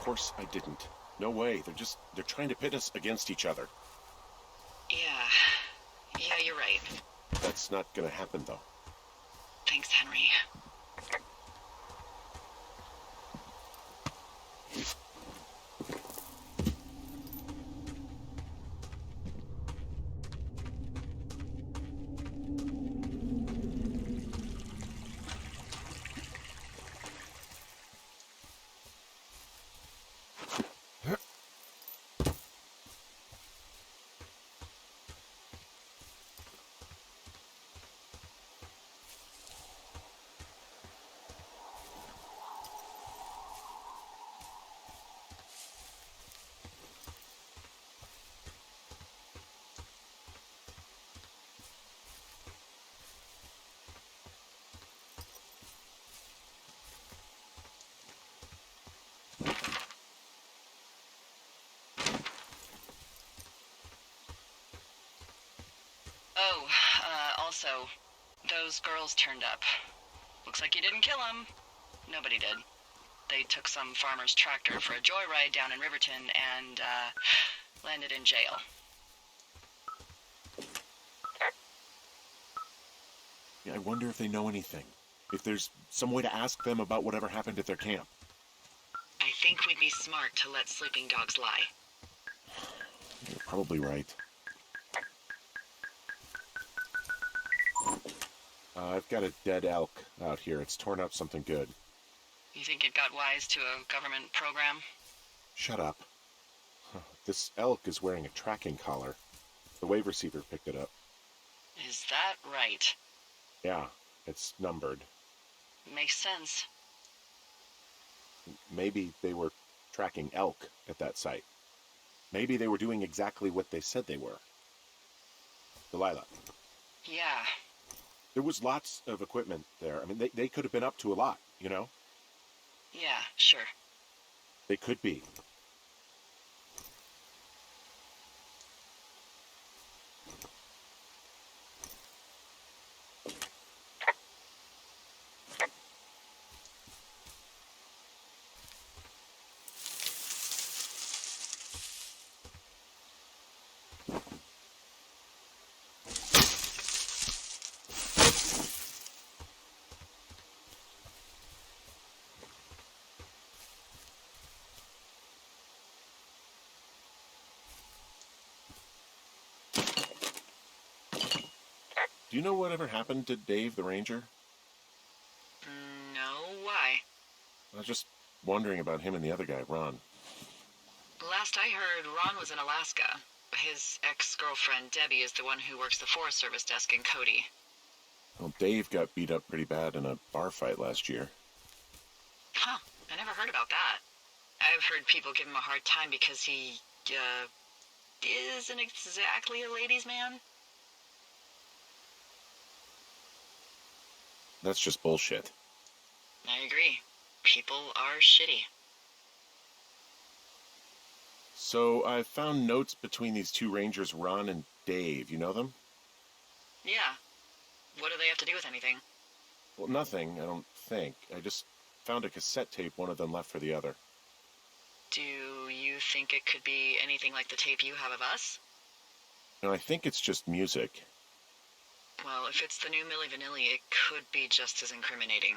course I didn't. No way. They're trying to pit us against each other. Yeah, you're right. That's not gonna happen, though. Thanks, Henry. Oh, also, those girls turned up. Looks like you didn't kill them. Nobody did. They took some farmer's tractor for a joyride down in Riverton and, landed in jail. Yeah, I wonder if they know anything. If there's some way to ask them about whatever happened at their camp. I think we'd be smart to let sleeping dogs lie. You're probably right. I've got a dead elk out here. It's torn up something good. You think it got wise to a government program? Shut up. This elk is wearing a tracking collar. The wave receiver picked it up. Is that right? Yeah, it's numbered. Makes sense. Maybe they were tracking elk at that site. Maybe they were doing exactly what they said they were. Delilah. Yeah. There was lots of equipment there. I mean, they could have been up to a lot, you know? Yeah, sure. They could be. Do you know whatever happened to Dave the Ranger? No, why? I was just wondering about him and the other guy, Ron. Last I heard, Ron was in Alaska. His ex-girlfriend, Debbie, is the one who works the Forest Service desk in Cody. Well, Dave got beat up pretty bad in a bar fight last year. Huh, I never heard about that. I've heard people give him a hard time because he, isn't exactly a ladies' man. That's just bullshit. I agree. People are shitty. So I found notes between these two rangers, Ron and Dave. You know them? Yeah. What do they have to do with anything? Well, nothing, I don't think. I just found a cassette tape one of them left for the other. Do you think it could be anything like the tape you have of us? No, I think it's just music. Well, if it's the new Milli Vanilli, it could be just as incriminating.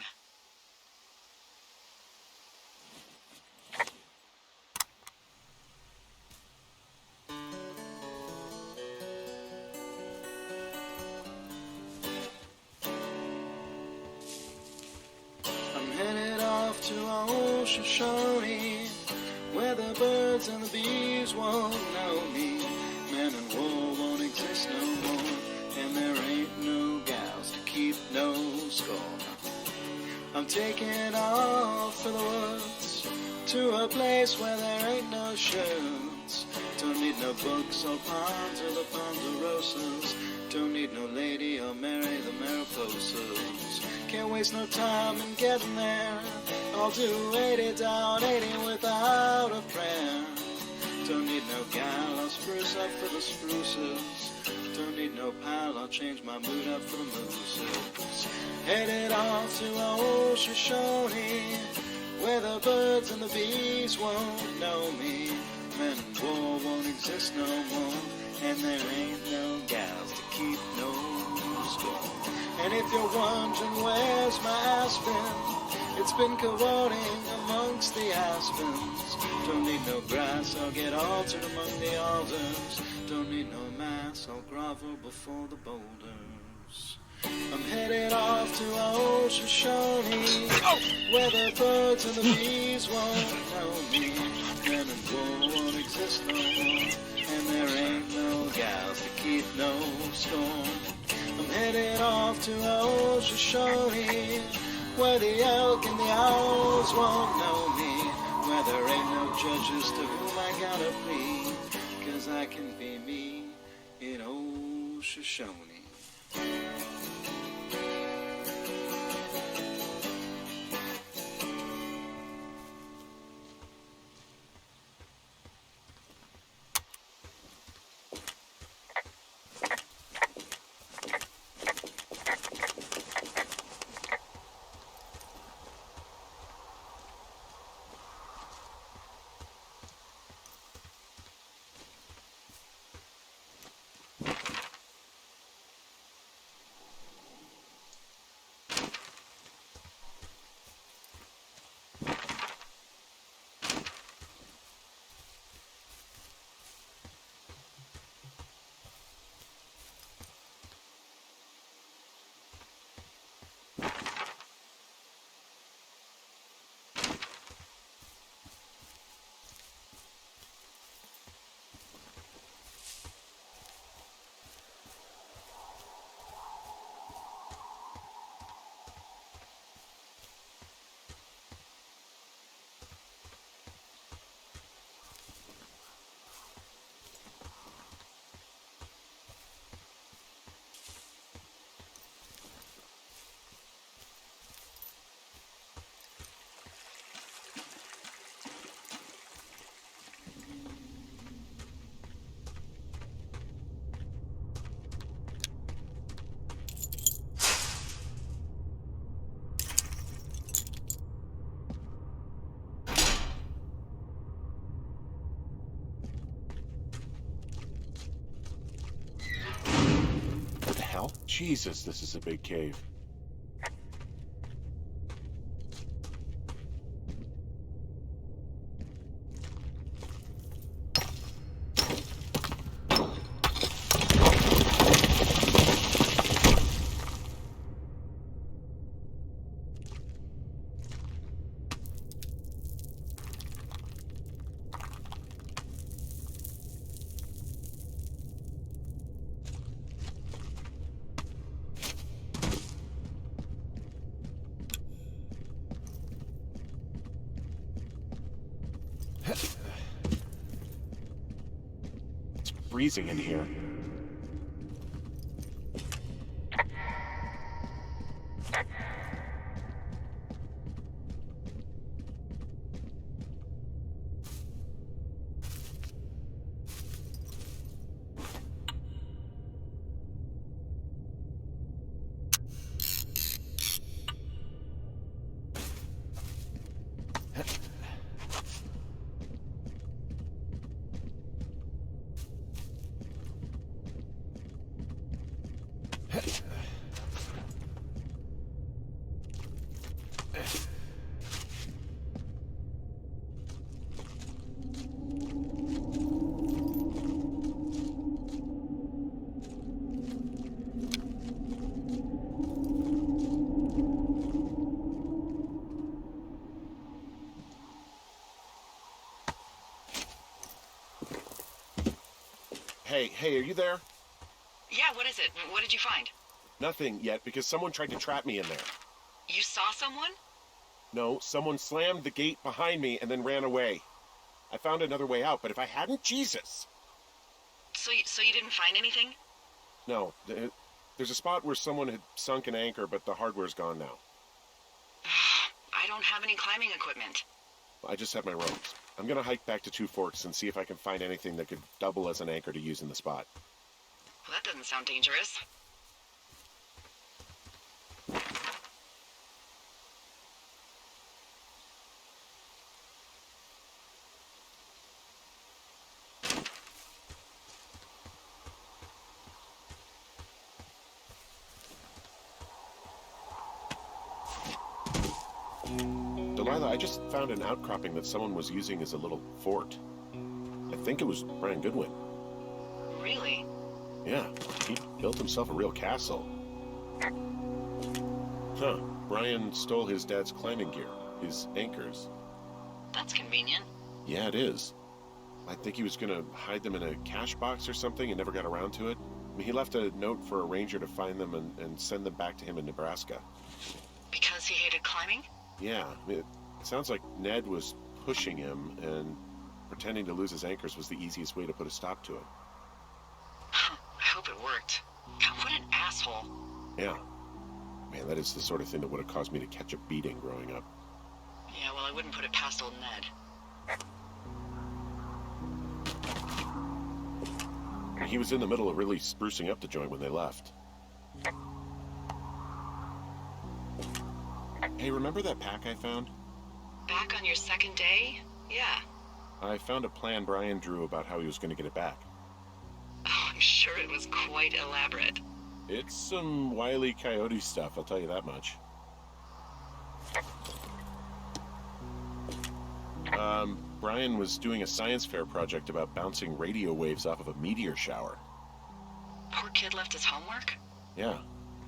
I'm headed off to Ocean Shoshone, where the birds and the bees won't know me. Man and war won't exist no more, and there ain't no gals to keep no score. I'm taking off for the woods, to a place where there ain't no shirts. Don't need no books or ponds or the ponderosas. Don't need no lady or marry the Mariposas. Can't waste no time in getting there. I'll do 80 down 80 without a prayer. Don't need no gal, I'll spruce up for the spruces. Don't need no pal, I'll change my mood up for the mooses. Headed off to Ocean Shoshone, where the birds and the bees won't know me. Men and war won't exist no more, and there ain't no gals to keep no score. And if you're wondering where's my aspen, it's been corroding amongst the aspens. Don't need no grass, I'll get altered among the alders. Don't need no mass, I'll grovel before the boulders. I'm headed off to old Shoshone, where the birds and the bees won't know me. Men and war won't exist no more, and there ain't no gals to keep no score. I'm headed off to old Shoshone, where the elk and the owls won't know me, where there ain't no judges to whom I gotta plead, 'cause I can be me in old Shoshone. Jesus, this is a big cave. It's freezing in here. Hey, are you there? Yeah, what is it? What did you find? Nothing yet, because someone tried to trap me in there. You saw someone? No, someone slammed the gate behind me and then ran away. I found another way out, but if I hadn't, Jesus! So you didn't find anything? No, there's a spot where someone had sunk an anchor, but the hardware's gone now. I don't have any climbing equipment. I just have my ropes. I'm gonna hike back to Two Forks and see if I can find anything that could double as an anchor to use in the spot. Well, that doesn't sound dangerous. Carla, I just found an outcropping that someone was using as a little fort. I think it was Brian Goodwin. Really? Yeah, he built himself a real castle. Huh, Brian stole his dad's climbing gear, his anchors. That's convenient. Yeah, it is. I think he was gonna hide them in a cash box or something and never got around to it. I mean, he left a note for a ranger to find them and send them back to him in Nebraska. Because he hated climbing? Yeah, it sounds like Ned was pushing him, and pretending to lose his anchors was the easiest way to put a stop to it. I hope it worked. God, what an asshole. Yeah. Man, that is the sort of thing that would have caused me to catch a beating growing up. Yeah, well, I wouldn't put it past old Ned. He was in the middle of really sprucing up the joint when they left. Hey, remember that pack I found? Back on your second day? Yeah. I found a plan Brian drew about how he was going to get it back. Oh, I'm sure it was quite elaborate. It's some Wile E. Coyote stuff, I'll tell you that much. Brian was doing a science fair project about bouncing radio waves off of a meteor shower. Poor kid left his homework? Yeah.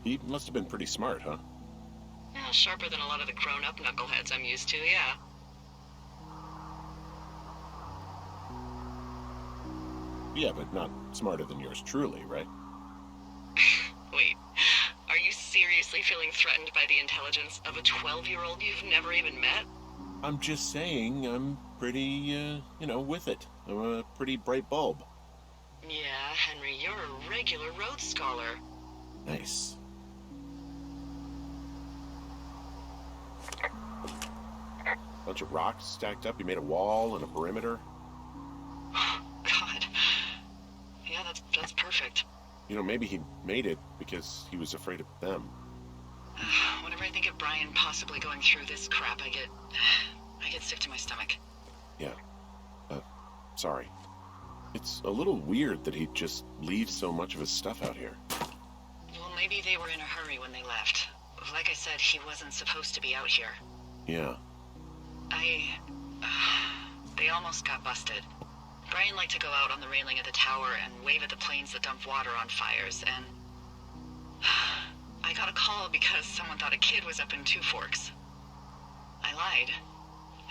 He must have been pretty smart, huh? Yeah, sharper than a lot of the grown-up knuckleheads I'm used to, yeah. Yeah, but not smarter than yours truly, right? Wait, are you seriously feeling threatened by the intelligence of a 12-year-old you've never even met? I'm just saying I'm pretty, with it. I'm a pretty bright bulb. Yeah, Henry, you're a regular Rhodes Scholar. Nice. Bunch of rocks stacked up. He made a wall and a perimeter. God. Yeah, that's perfect. Maybe he made it because he was afraid of them. Whenever I think of Brian possibly going through this crap, I get sick to my stomach. Yeah. Sorry. It's a little weird that he'd just leave so much of his stuff out here. Well, maybe they were in a hurry when they left. Like I said, he wasn't supposed to be out here. Yeah. They almost got busted. Brian liked to go out on the railing of the tower and wave at the planes that dump water on fires, and I got a call because someone thought a kid was up in Two Forks. I lied,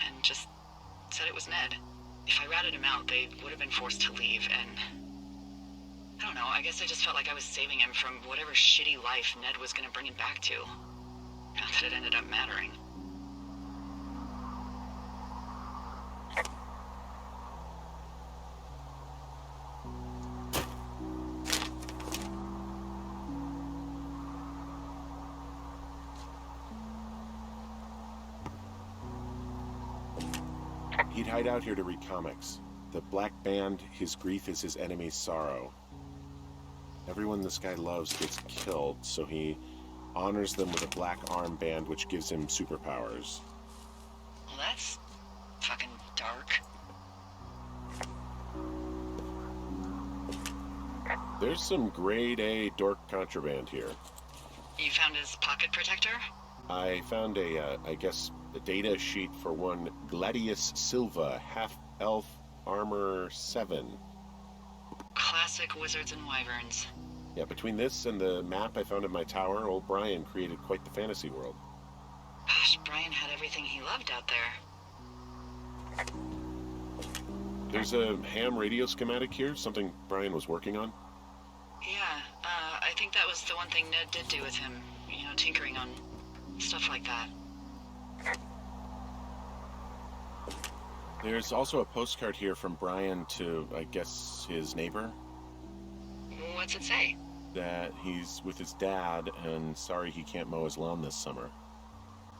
and just said it was Ned. If I ratted him out, they would have been forced to leave, and I don't know, I guess I just felt like I was saving him from whatever shitty life Ned was gonna bring him back to. Not that it ended up mattering. He'd hide out here to read comics. The Black Band, his grief is his enemy's sorrow. Everyone this guy loves gets killed, so he honors them with a black armband which gives him superpowers. Well, that's fucking dark. There's some grade A dork contraband here. You found his pocket protector? I found a data sheet for one Gladius Silva, half-elf armor 7. Classic wizards and wyverns. Yeah, between this and the map I found in my tower, old Brian created quite the fantasy world. Gosh, Brian had everything he loved out there. There's a ham radio schematic here, something Brian was working on. Yeah, I think that was the one thing Ned did do with him. Tinkering on stuff like that. There's also a postcard here from Brian to, I guess, his neighbor. What's it say? That he's with his dad and sorry he can't mow his lawn this summer.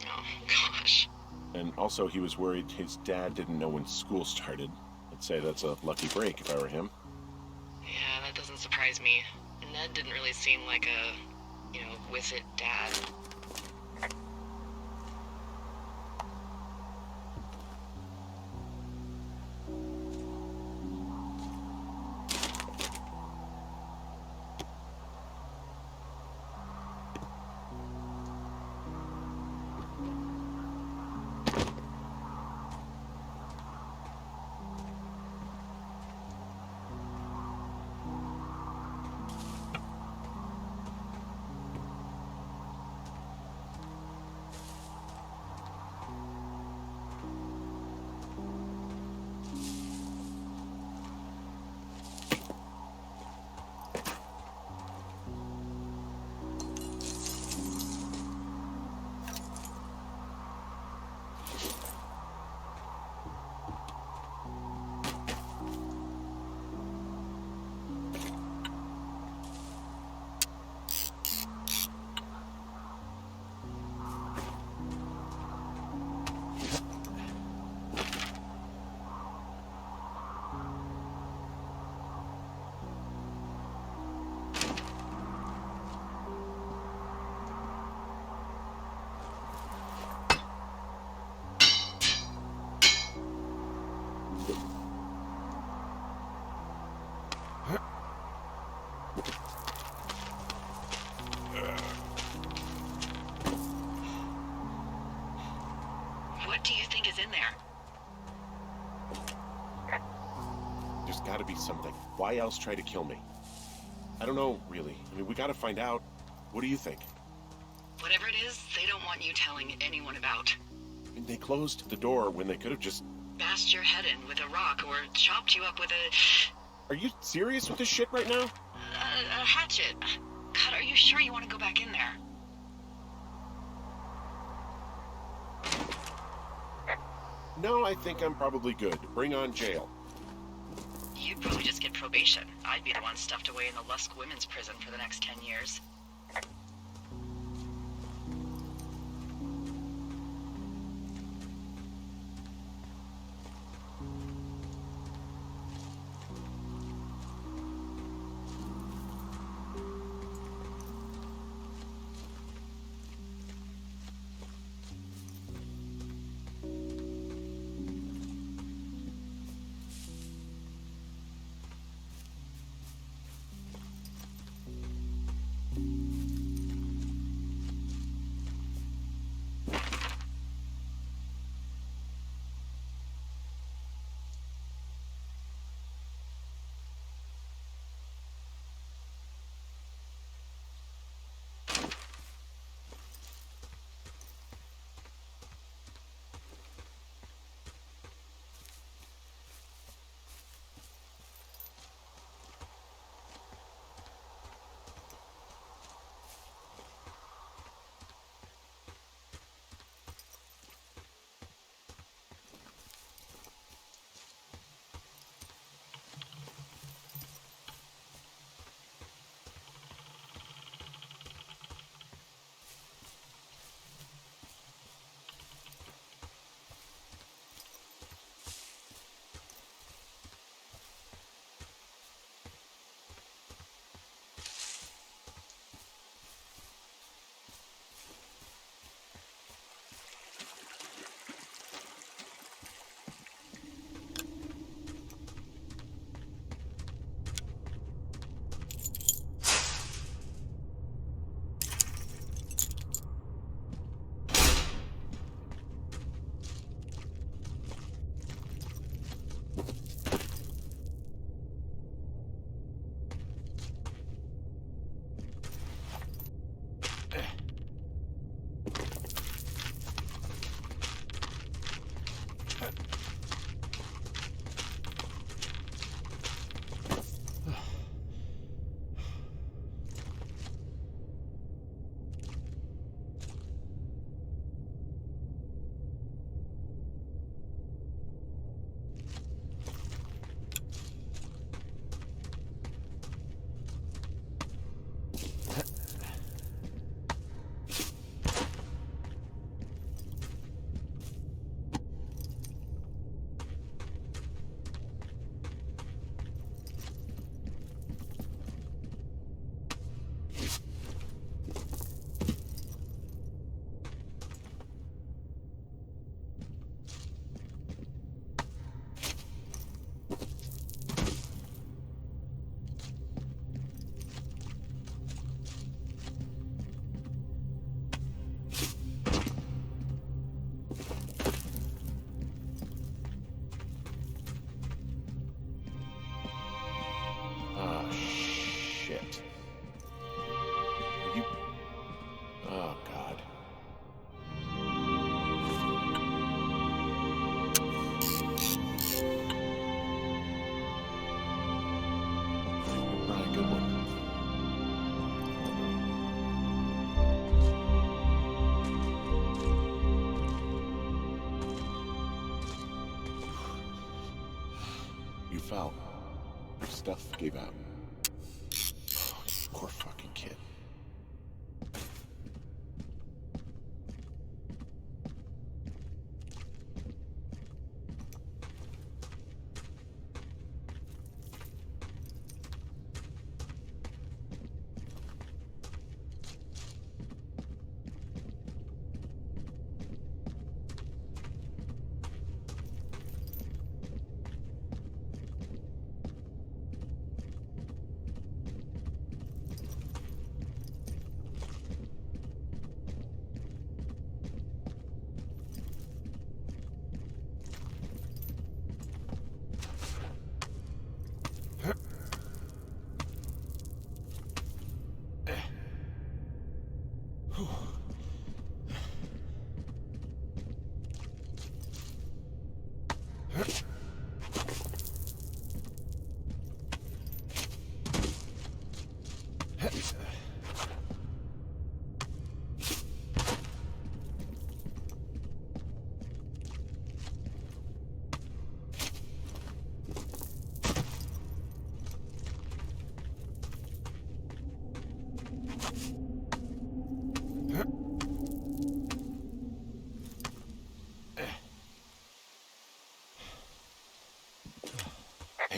Oh, gosh. And also he was worried his dad didn't know when school started. I'd say that's a lucky break if I were him. Yeah, that doesn't surprise me. Ned didn't really seem like a, with it dad. What do you think is in there? There's gotta be something. Why else try to kill me? I don't know, really. I mean, we gotta find out. What do you think? Whatever it is, they don't want you telling anyone about. I mean, they closed the door when they could have just... Bashed your head in with a rock or chopped you up with Are you serious with this shit right now? a hatchet. God, are you sure you want to go back in there? No, I think I'm probably good. Bring on jail. You'd probably just get probation. I'd be the one stuffed away in the Lusk Women's Prison for the next 10 years. fell. Your stuff gave out. Oh, you poor fucking kid.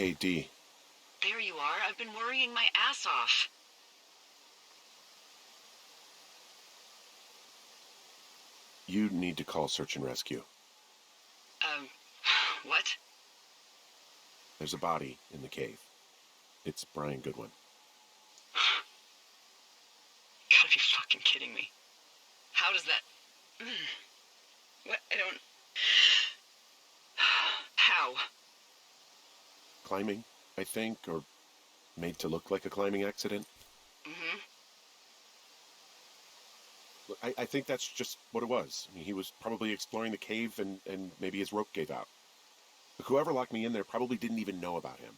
Hey, Dee. There you are. I've been worrying my ass off. You need to call search and rescue. What? There's a body in the cave. It's Brian Goodwin. Gotta be fucking kidding me. How does that... What? I don't... How? Climbing, I think, or made to look like a climbing accident. Mm-hmm. Look, I think that's just what it was. I mean, he was probably exploring the cave and maybe his rope gave out. But whoever locked me in there probably didn't even know about him.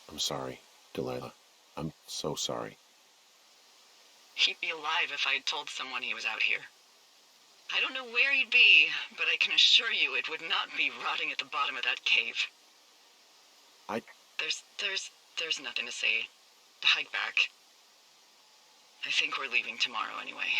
I'm sorry, Delilah. I'm so sorry. He'd be alive if I had told someone he was out here. I don't know where he'd be, but I can assure you it would not be rotting at the bottom of that cave. There's nothing to say. Hike back. I think we're leaving tomorrow anyway.